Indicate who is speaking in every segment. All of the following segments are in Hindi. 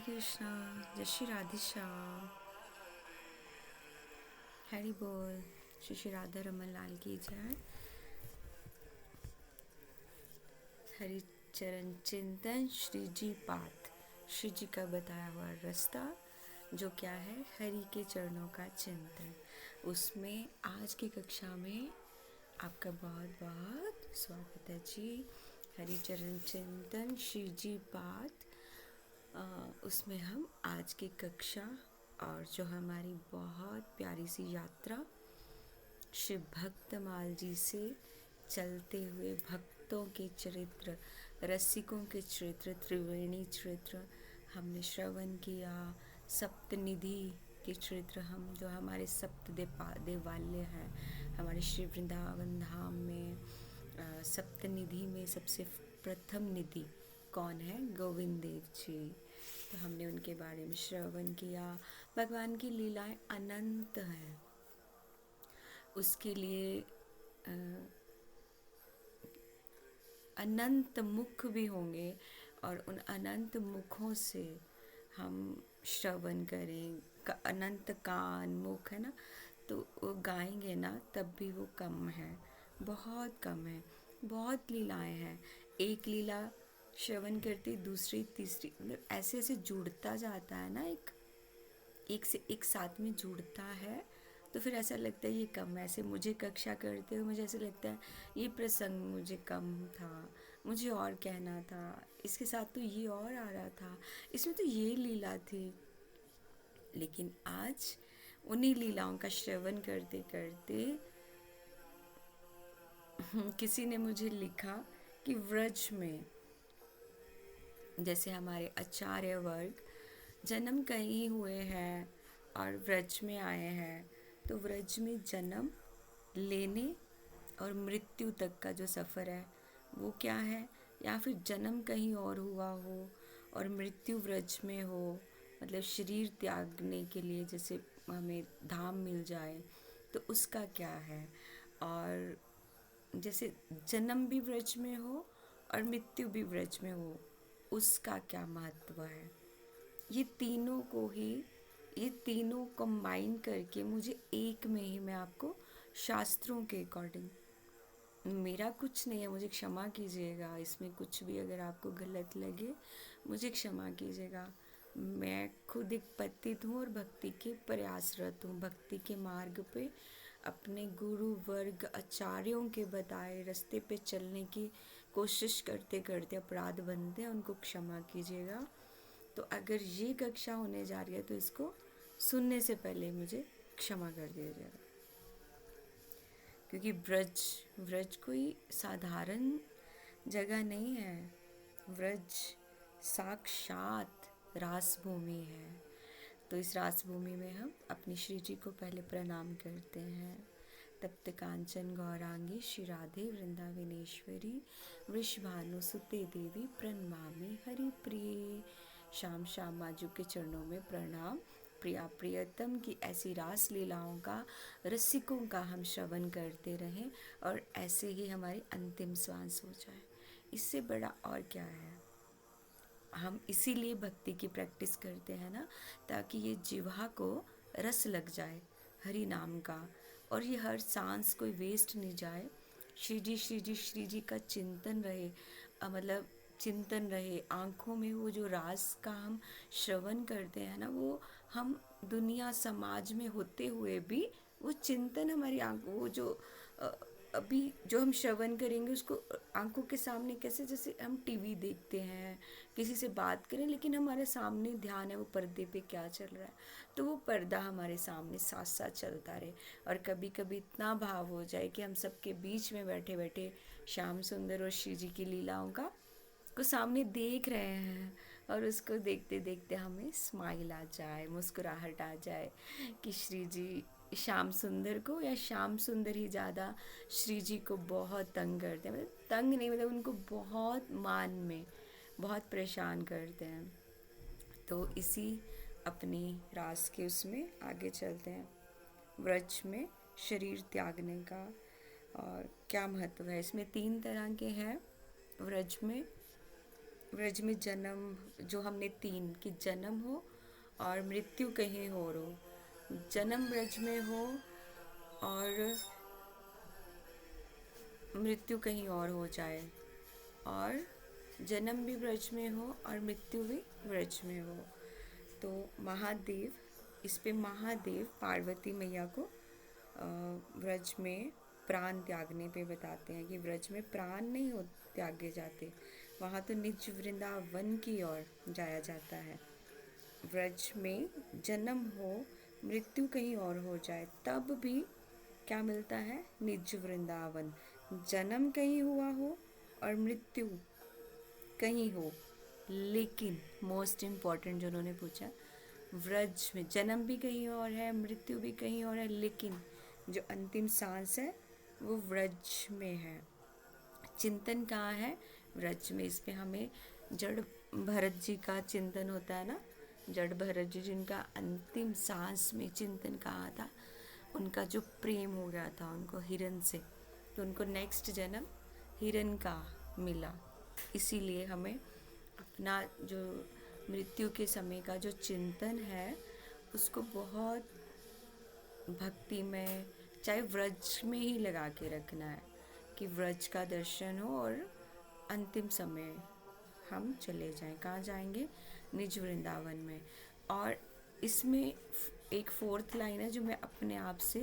Speaker 1: कृष्णा। जय श्री राधे श्याम। हरि बोल। श्री श्री राधा रमन लाल की जय। हरि चरण चिंतन श्री जी पाठ। श्री जी का बताया हुआ रास्ता जो क्या है, हरि के चरणों का चिंतन। उसमें आज की कक्षा में आपका बहुत बहुत स्वागत है जी। हरि चरण चिंतन श्री जी पाठ। उसमें हम आज की कक्षा और जो हमारी बहुत प्यारी सी यात्रा शिव भक्तमाल जी से चलते हुए भक्तों के चरित्र, रसिकों के चरित्र, त्रिवेणी चरित्र हमने श्रवण किया। सप्तनिधि के चरित्र, हम जो हमारे सप्त देवालय हैं हमारे श्री वृंदावन धाम में, सप्तनिधि में सबसे प्रथम निधि कौन है? गोविंद देव जी। तो हमने उनके बारे में श्रवण किया। भगवान की लीलाएं अनंत हैं, उसके लिए अनंत मुख भी होंगे और उन अनंत मुखों से हम श्रवण करें। अनंत कान मुख है ना, तो वो गाएंगे ना तब भी वो कम है, बहुत कम है। बहुत लीलाएं हैं, एक लीला श्रवण करती दूसरी तीसरी, मतलब ऐसे ऐसे जुड़ता जाता है ना, एक से एक साथ में जुड़ता है। तो फिर ऐसा लगता है ये कम है। ऐसे मुझे कक्षा करते हुए मुझे ऐसा लगता है ये प्रसंग मुझे कम था, मुझे और कहना था, इसके साथ तो ये और आ रहा था, इसमें तो ये लीला थी। लेकिन आज उन्हीं लीलाओं का श्रवण करते करते किसी ने मुझे लिखा कि व्रज में जैसे हमारे आचार्य वर्ग जन्म कहीं हुए हैं और व्रज में आए हैं, तो व्रज में जन्म लेने और मृत्यु तक का जो सफ़र है वो क्या है, या फिर जन्म कहीं और हुआ हो और मृत्यु व्रज में हो, मतलब शरीर त्यागने के लिए जैसे हमें धाम मिल जाए तो उसका क्या है। और जैसे जन्म भी व्रज में हो और मृत्यु भी व्रज में हो, उसका क्या महत्व है। ये तीनों को ही, ये तीनों कंबाइन करके मुझे एक में ही मैं आपको शास्त्रों के अकॉर्डिंग, मेरा कुछ नहीं है, मुझे क्षमा कीजिएगा, इसमें कुछ भी अगर आपको गलत लगे मुझे क्षमा कीजिएगा। मैं खुद एक पतित हूँ और भक्ति के प्रयासरत हूँ। भक्ति के मार्ग पे अपने गुरु वर्ग आचार्यों के बताए रास्ते पे चलने की कोशिश करते करते अपराध बनते हैं, उनको क्षमा कीजिएगा। तो अगर ये कक्षा होने जा रही है तो इसको सुनने से पहले मुझे क्षमा कर दीजिएगा, क्योंकि ब्रज व्रज कोई साधारण जगह नहीं है। व्रज साक्षात रास भूमि है। तो इस रास भूमि में हम अपनी श्री जी को पहले प्रणाम करते हैं। तप्त कांचन गौरांगी श्री राधे वृंदावनेश्वरी वृषभानु सुते देवी प्रणमामि हरि प्रिय। शाम शाम माजू के चरणों में प्रणाम। प्रिया प्रियतम की ऐसी रास लीलाओं का, रसिकों का हम श्रवण करते रहें और ऐसे ही हमारी अंतिम श्वास हो जाए। इससे बड़ा और क्या है। हम इसीलिए भक्ति की प्रैक्टिस करते हैं ना, ताकि ये जिह्वा को रस लग जाए हरि नाम का, और ये हर सांस कोई वेस्ट नहीं जाए। श्री जी श्री जी श्री जी का चिंतन रहे, मतलब चिंतन रहे आँखों में। वो जो रास का हम श्रवण करते हैं ना, वो हम दुनिया समाज में होते हुए भी वो चिंतन हमारी आँखों, वो जो अभी जो हम श्रवण करेंगे उसको आंखों के सामने, कैसे जैसे हम टीवी देखते हैं, किसी से बात करें लेकिन हमारे सामने ध्यान है वो पर्दे पे क्या चल रहा है, तो वो पर्दा हमारे सामने साथ साथ चलता रहे। और कभी कभी इतना भाव हो जाए कि हम सबके बीच में बैठे बैठे श्याम सुंदर और श्री जी की लीलाओं का को सामने देख रहे हैं, और उसको देखते देखते हमें स्माइल आ जाए, मुस्कुराहट आ जाए कि श्री जी श्याम सुंदर को, या श्याम सुंदर ही ज़्यादा श्री जी को बहुत तंग करते हैं। मतलब तंग नहीं, मतलब उनको बहुत मान में बहुत परेशान करते हैं। तो इसी अपनी रास के उसमें आगे चलते हैं। व्रज में शरीर त्यागने का और क्या महत्व है। इसमें 3 तरह के हैं व्रज में। ब्रज में जन्म जो हमने तीन कि जन्म हो और मृत्यु कहीं और हो, जन्म ब्रज में हो और मृत्यु कहीं और हो जाए, और जन्म भी ब्रज में हो और मृत्यु भी ब्रज में हो। तो महादेव, इस पे महादेव पार्वती मैया को ब्रज में प्राण त्यागने पे बताते हैं कि ब्रज में प्राण नहीं हो त्यागे जाते, वहाँ तो निज वृंदावन की ओर जाया जाता है। ब्रज में जन्म हो, मृत्यु कहीं और हो जाए, तब भी क्या मिलता है? निज वृंदावन। जन्म कहीं हुआ हो और मृत्यु कहीं हो, लेकिन मोस्ट इम्पॉर्टेंट जो उन्होंने पूछा, व्रज में जन्म भी कहीं और है, मृत्यु भी कहीं और है, लेकिन जो अंतिम सांस है वो व्रज में है। चिंतन कहाँ है? व्रज में। इस पे हमें जड़ भरत जी का चिंतन होता है ना, जड़ भरत जी जिनका अंतिम सांस में चिंतन कहाँ था, उनका जो प्रेम हो गया था उनको हिरन से, तो उनको नेक्स्ट जन्म हिरन का मिला। इसीलिए हमें अपना जो मृत्यु के समय का जो चिंतन है उसको बहुत भक्ति में, चाहे व्रज में ही लगा के रखना है कि व्रज का दर्शन हो और अंतिम समय हम चले जाएं। कहाँ जाएंगे? निज वृंदावन में। और इसमें एक फोर्थ लाइन है जो मैं अपने आप से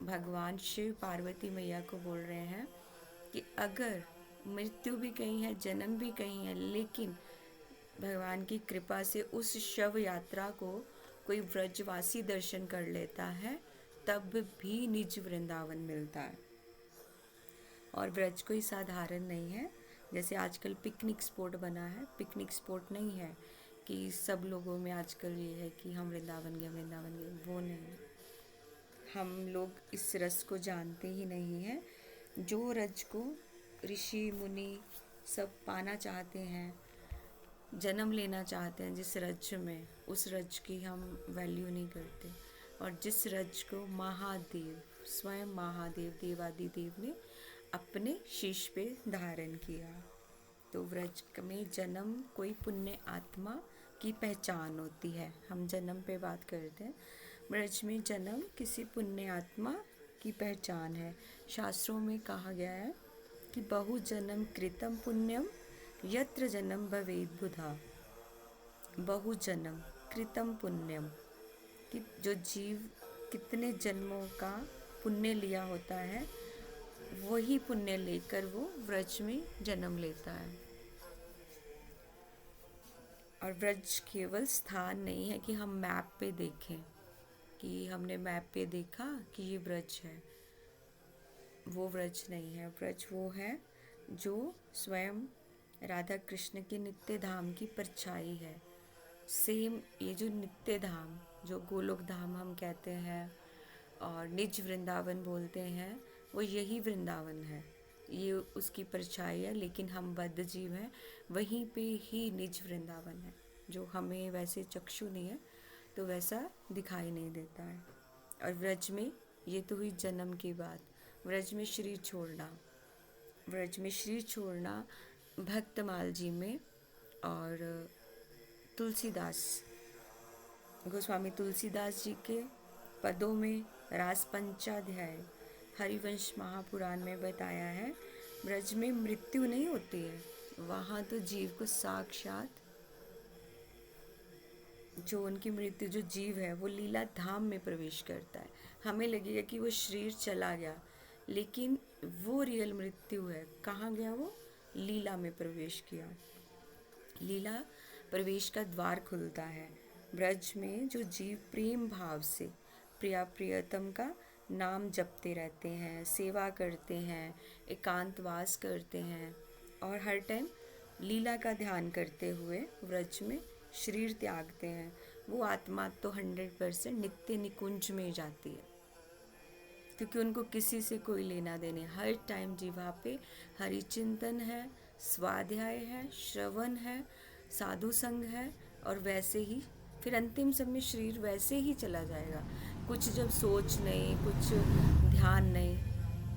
Speaker 1: भगवान शिव पार्वती मैया को बोल रहे हैं कि अगर मृत्यु भी कहीं है, जन्म भी कहीं है, लेकिन भगवान की कृपा से उस शव यात्रा को कोई व्रजवासी दर्शन कर लेता है, तब भी निज वृंदावन मिलता है। और व्रज कोई साधारण नहीं है, जैसे आजकल पिकनिक स्पॉट बना है, पिकनिक स्पॉट नहीं है कि सब लोगों में आजकल ये है कि हम वृंदावन गए, वृंदावन गए, वो नहीं। हम लोग इस रस को जानते ही नहीं हैं, जो रज को ऋषि मुनि सब पाना चाहते हैं, जन्म लेना चाहते हैं जिस रज में, उस रज की हम वैल्यू नहीं करते। और जिस रज को महादेव, स्वयं महादेव देवादिदेव ने अपने शीश पे धारण किया, तो व्रज में जन्म कोई पुण्य आत्मा की पहचान होती है। हम जन्म पे बात करते हैं, ब्रज में जन्म किसी पुण्य आत्मा की पहचान है। शास्त्रों में कहा गया है कि बहु जन्म कृतम पुण्यम यत्र जन्म भवेद बुधा। बहु जन्म कृतम पुण्यम, कि जो जीव कितने जन्मों का पुण्य लिया होता है, वही पुण्य लेकर वो व्रज में जन्म लेता है। और व्रज केवल स्थान नहीं है कि हम मैप पे देखें कि हमने मैप पे देखा कि ये ब्रज है, वो व्रज नहीं है। व्रज वो है जो स्वयं राधा कृष्ण के नित्य धाम की परछाई है। सेम ये जो नित्य धाम, जो गोलोक धाम हम कहते हैं और निज वृंदावन बोलते हैं, वो यही वृंदावन है, ये उसकी परछाई है। लेकिन हम बद्ध जीव हैं, वहीं पे ही निज वृंदावन है, जो हमें वैसे चक्षु नहीं है तो वैसा दिखाई नहीं देता है। और व्रज में, ये तो हुई जन्म की बात, व्रज में शरीर छोड़ना, व्रज में शरीर छोड़ना भक्तमाल जी में और तुलसीदास, गोस्वामी तुलसीदास जी के पदों में रास पंचाध्याय हरिवंश महापुराण में बताया है, ब्रज में मृत्यु नहीं होती है, वहाँ तो जीव को साक्षात, जो उनकी मृत्यु, जो जीव है वो लीला धाम में प्रवेश करता है। हमें लगेगा कि वो शरीर चला गया, लेकिन वो रियल मृत्यु है। कहाँ गया वो? लीला में प्रवेश किया। लीला प्रवेश का द्वार खुलता है। ब्रज में जो जीव प्रेम भाव से प्रिया प्रियतम का नाम जपते रहते हैं, सेवा करते हैं, एकांतवास करते हैं और हर टाइम लीला का ध्यान करते हुए व्रज में शरीर त्यागते हैं, वो आत्मा तो 100% नित्य निकुंज में जाती है, क्योंकि उनको किसी से कोई लेना देने। हर टाइम जीवा पे हरि चिंतन है, स्वाध्याय है, श्रवण है, साधु संग है, और वैसे ही फिर अंतिम समय शरीर वैसे ही चला जाएगा। कुछ जब सोच नहीं, कुछ ध्यान नहीं,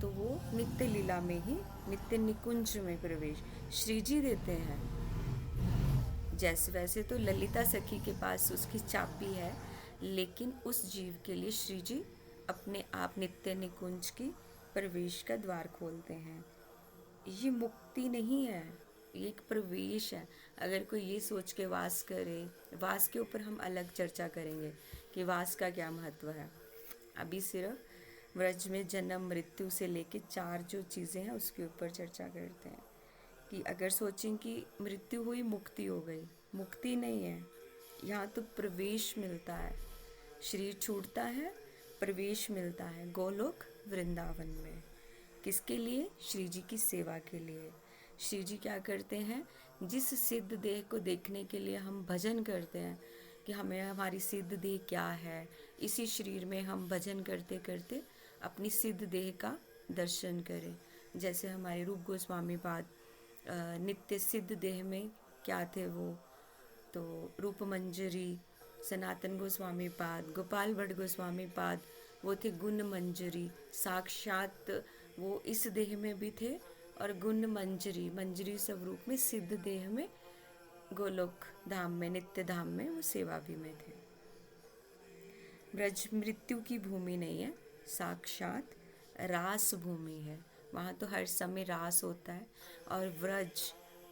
Speaker 1: तो वो नित्य लीला में ही, नित्य निकुंज में प्रवेश श्री जी देते हैं। जैसे वैसे तो ललिता सखी के पास उसकी चाबी है, लेकिन उस जीव के लिए श्री जी अपने आप नित्य निकुंज की प्रवेश का द्वार खोलते हैं। ये मुक्ति नहीं है, ये एक प्रवेश है। अगर कोई ये सोच के वास करे, वास के ऊपर हम अलग चर्चा करेंगे कि वास का क्या महत्व है। अभी सिर्फ व्रज में जन्म मृत्यु से लेके 4 जो चीज़ें हैं उसके ऊपर चर्चा करते हैं। कि अगर सोचें कि मृत्यु हुई मुक्ति हो गई, मुक्ति नहीं है। यहाँ तो प्रवेश मिलता है, शरीर छूटता है, प्रवेश मिलता है गोलोक वृंदावन में। किसके लिए? श्री जी की सेवा के लिए। श्री जी क्या करते हैं, जिस सिद्ध देह को देखने के लिए हम भजन करते हैं कि हमें हमारी सिद्ध देह क्या है, इसी शरीर में हम भजन करते करते अपनी सिद्ध देह का दर्शन करें। जैसे हमारे रूप गोस्वामी पाद नित्य सिद्ध देह में क्या थे वो, तो रूप मंजरी, सनातन गोस्वामी पाद, गोपाल भट्ट गोस्वामी पाद, वो थे गुण मंजरी, साक्षात वो इस देह में भी थे। और गुण मंजरी, मंजरी स्वरूप में सिद्ध देह में गोलोक धाम में, नित्य धाम में वो सेवा भी में थे। ब्रज मृत्यु की भूमि नहीं है, साक्षात रास भूमि है। वहाँ तो हर समय रास होता है। और व्रज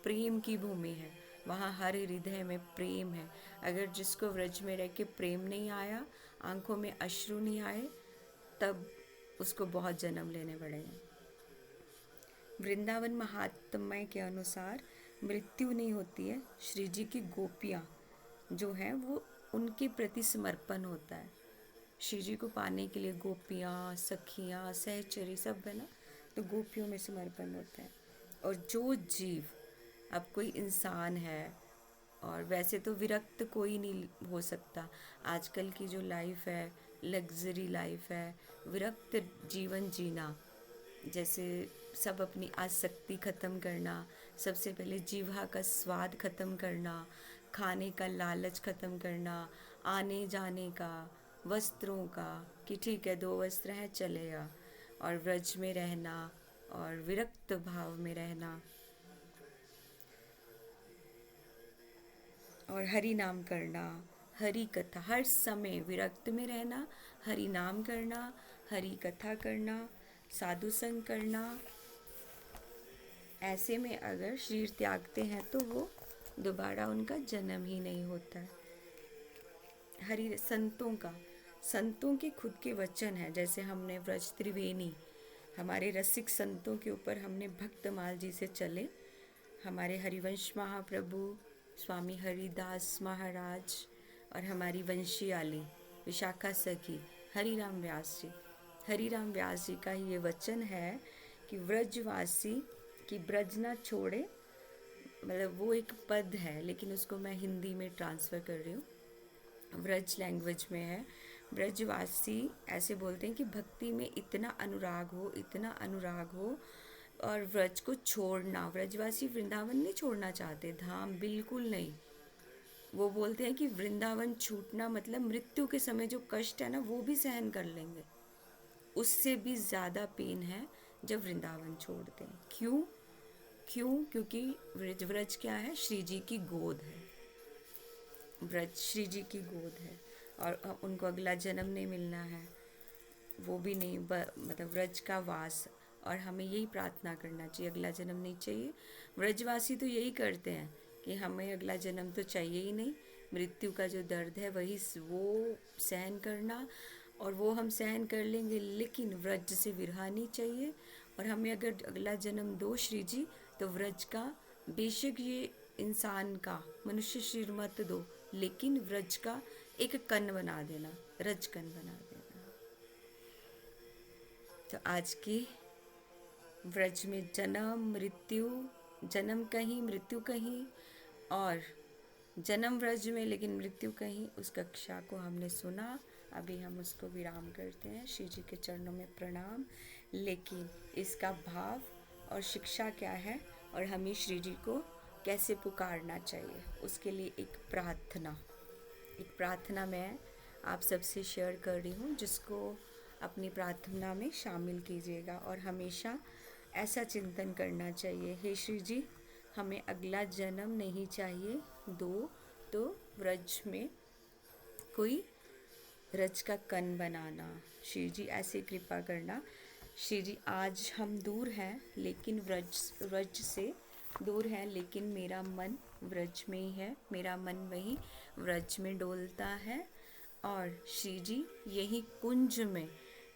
Speaker 1: प्रेम की भूमि है, वहाँ हर हृदय में प्रेम है। अगर जिसको व्रज में रह के प्रेम नहीं आया, आंखों में अश्रु नहीं आए, तब उसको बहुत जन्म लेने पड़ेंगे। वृंदावन महात्म्य के अनुसार मृत्यु नहीं होती है। श्री जी की गोपियाँ जो हैं वो उनके प्रति समर्पण होता है। श्री जी को पाने के लिए गोपियाँ, सखियाँ, सहचरी सब है ना, तो गोपियों में समर्पण होता है। और जो जीव, अब कोई इंसान है, और वैसे तो विरक्त कोई नहीं हो सकता। आजकल की जो लाइफ है, लग्जरी लाइफ है, विरक्त जीवन जीना, जैसे सब अपनी आसक्ति ख़त्म करना, सबसे पहले जीवा का स्वाद ख़त्म करना, खाने का लालच ख़त्म करना, आने जाने का, वस्त्रों का, कि ठीक है 2 वस्त्र हैं चलेगा, और व्रज में रहना और विरक्त भाव में रहना, और हरि नाम करना, हरि कथा, हर समय विरक्त में रहना, हरि नाम करना, हरि कथा करना, साधु संग करना। ऐसे में अगर शरीर त्यागते हैं तो वो दोबारा उनका जन्म ही नहीं होता है। हरि संतों के खुद के वचन है। जैसे हमने व्रज त्रिवेणी, हमारे रसिक संतों के ऊपर हमने भक्तमाल जी से चले, हमारे हरिवंश महाप्रभु स्वामी हरिदास महाराज, और हमारी वंशियाली विशाखा सखी हरिराम व्यास जी। हरिराम व्यास जी का ये वचन है कि व्रजवासी की ब्रज ना छोड़े, मतलब वो एक पद है, लेकिन उसको मैं हिंदी में ट्रांसफ़र कर रही हूँ। व्रज लैंग्वेज में है। ब्रजवासी ऐसे बोलते हैं कि भक्ति में इतना अनुराग हो, इतना अनुराग हो, और व्रज को छोड़ना, व्रजवासी वृंदावन नहीं छोड़ना चाहते, धाम बिल्कुल नहीं। वो बोलते हैं कि वृंदावन छूटना मतलब मृत्यु के समय जो कष्ट है ना, वो भी सहन कर लेंगे, उससे भी ज़्यादा पेन है जब वृंदावन छोड़ते हैं। क्यों? क्योंकि व्रज क्या है? श्री जी की गोद है। व्रज श्री जी की गोद है, और उनको अगला जन्म नहीं मिलना है, वो भी नहीं, मतलब व्रज का वास। और हमें यही प्रार्थना करना चाहिए, अगला जन्म नहीं चाहिए। व्रजवासी तो यही करते हैं कि हमें अगला जन्म तो चाहिए ही नहीं, मृत्यु का जो दर्द है वही वो सहन करना, और वो हम सहन कर लेंगे, लेकिन व्रज से विरहा नहीं चाहिए। और हमें अगर अगला जन्म दो श्री जी, तो व्रज का, बेशक ये इंसान का मनुष्य शरीर मत दो, लेकिन व्रज का एक कण बना देना, रज कण बना देना। तो आज की व्रज में जन्म मृत्यु, जन्म कहीं मृत्यु कहीं, और जन्म व्रज में लेकिन मृत्यु कहीं, उस कक्षा को हमने सुना। अभी हम उसको विराम करते हैं। श्री जी के चरणों में प्रणाम। लेकिन इसका भाव और शिक्षा क्या है, और हमें श्री जी को कैसे पुकारना चाहिए, उसके लिए एक प्रार्थना मैं आप सबसे शेयर कर रही हूँ, जिसको अपनी प्रार्थना में शामिल कीजिएगा और हमेशा ऐसा चिंतन करना चाहिए, हे श्री जी हमें अगला जन्म नहीं चाहिए, दो तो व्रज में कोई रज का कण बनाना। श्री जी ऐसे कृपा करना। श्री जी आज हम दूर हैं लेकिन व्रज से दूर हैं, लेकिन मेरा मन व्रज में ही है, मेरा मन वही व्रज में डोलता है। और श्री जी यही कुंज में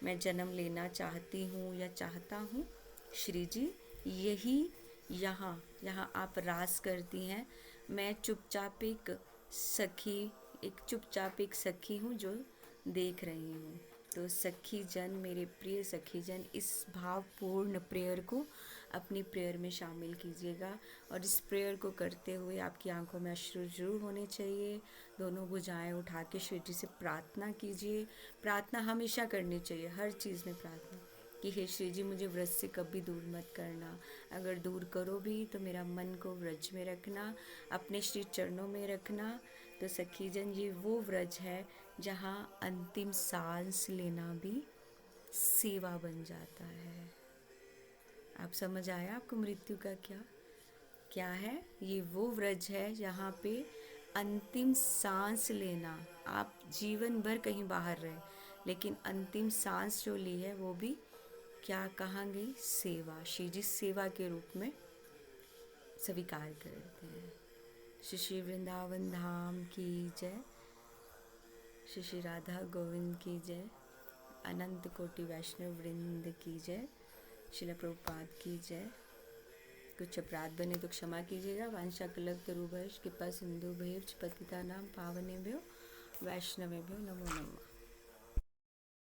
Speaker 1: मैं जन्म लेना चाहती हूँ या चाहता हूँ। श्री जी यही यहाँ यहाँ आप रास करती हैं। मैं चुपचाप एक सखी हूँ जो देख रही हूँ। तो सखी जन, मेरे प्रिय सखी जन, इस भावपूर्ण प्रेयर को अपनी प्रेयर में शामिल कीजिएगा। और इस प्रेयर को करते हुए आपकी आंखों में अश्रु जरूर होने चाहिए। दोनों भुजाएं उठा के श्री जी से प्रार्थना कीजिए। प्रार्थना हमेशा करनी चाहिए, हर चीज़ में प्रार्थना कि हे श्री जी मुझे व्रज से कभी दूर मत करना, अगर दूर करो भी तो मेरा मन को व्रज में रखना, अपने श्री चरणों में रखना। तो सखी जन ये वो व्रज है जहाँ अंतिम सांस लेना भी सेवा बन जाता है। आप समझ आया आपको मृत्यु का क्या है? ये वो व्रज है जहाँ पे अंतिम सांस लेना, आप जीवन भर कहीं बाहर रहे लेकिन अंतिम सांस जो ली है वो भी क्या कहांगे? सेवा। श्री जी सेवा के रूप में स्वीकार करते हैं। श्री श्री वृंदावन धाम की जय, श्री श्री राधा गोविंद की जय, अनंत कोटि वैष्णव वृंद की जय, शिला प्रभुपाद की जय। कुछ अपराध बने तो क्षमा कीजिएगा। वांछा कल्पतरुभ्यश्च कृपा सिंधुभ्यश्च पतितानां पावनेभ्यो वैष्णवेभ्यो नमो नमः।